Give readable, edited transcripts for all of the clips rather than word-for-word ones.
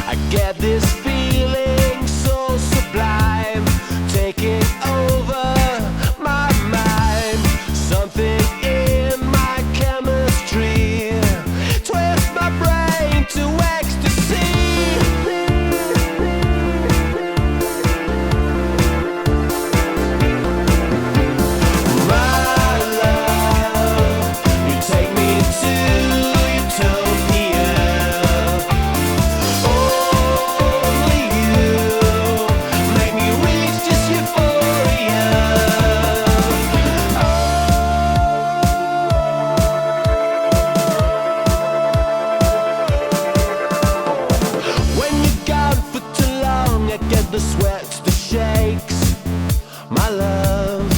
I get this feeling so sublime, taking over my mind. Something in my chemistry twists my brain to ecstasy. My love, you take me to utopia. Only you make me reach this euphoria. When you're gone for too long, I get the sweats, the shakes. My love,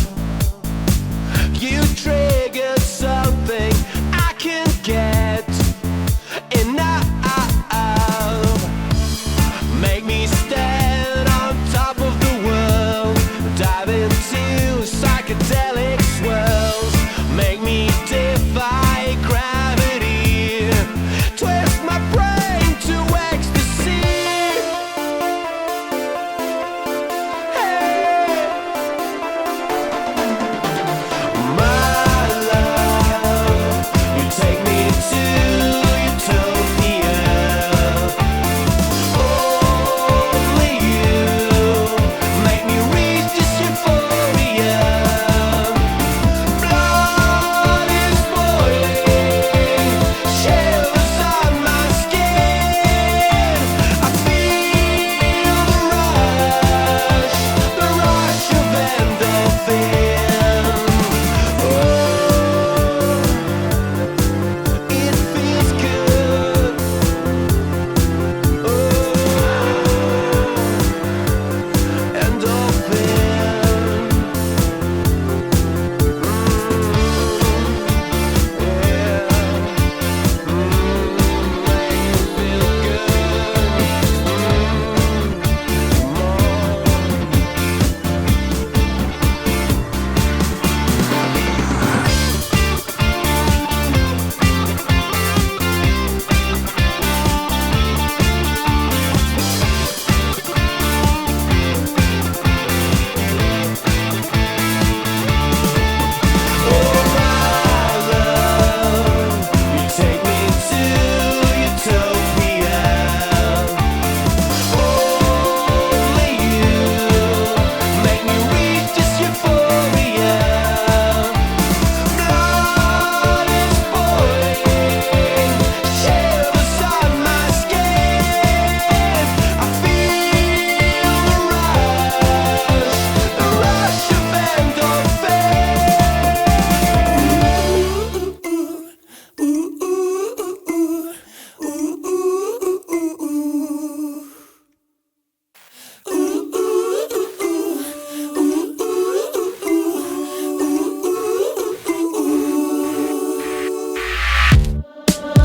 you triggered something I can't get enough. Make me stand on top of the world, dive into psychedelic swirls. Make me defy gravity, twist my brain to ecstasy. Hey. My love, you take me to utopia. Only you make me reach this euphoria. Blood is boiling, shivers on my skin. I feel the rush of endorphin. Oh, it feels good.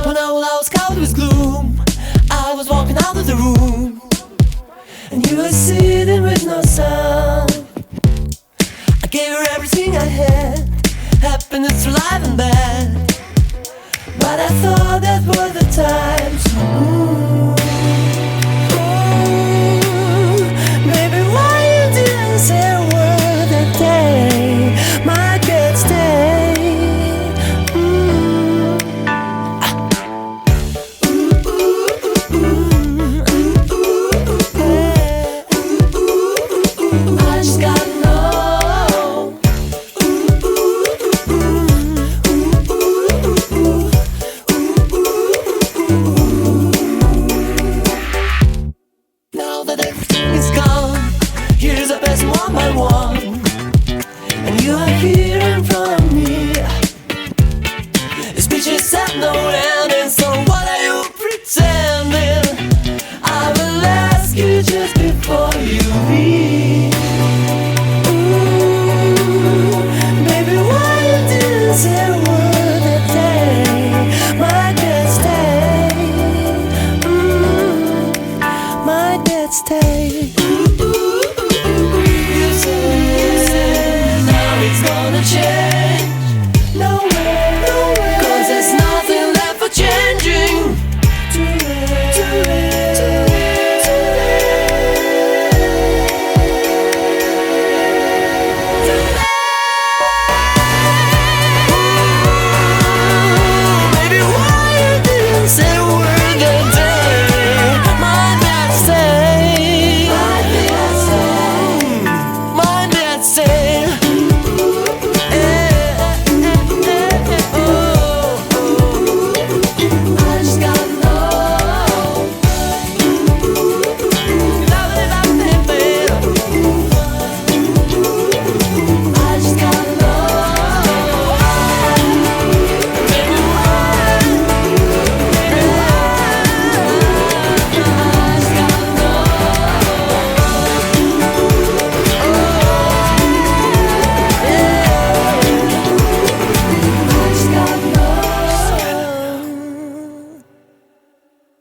When all I was covered with gloom, I was walking out of the room, and you were sitting with no sound. I gave her everything I had, happiness through life and bad, but I thought that were the times.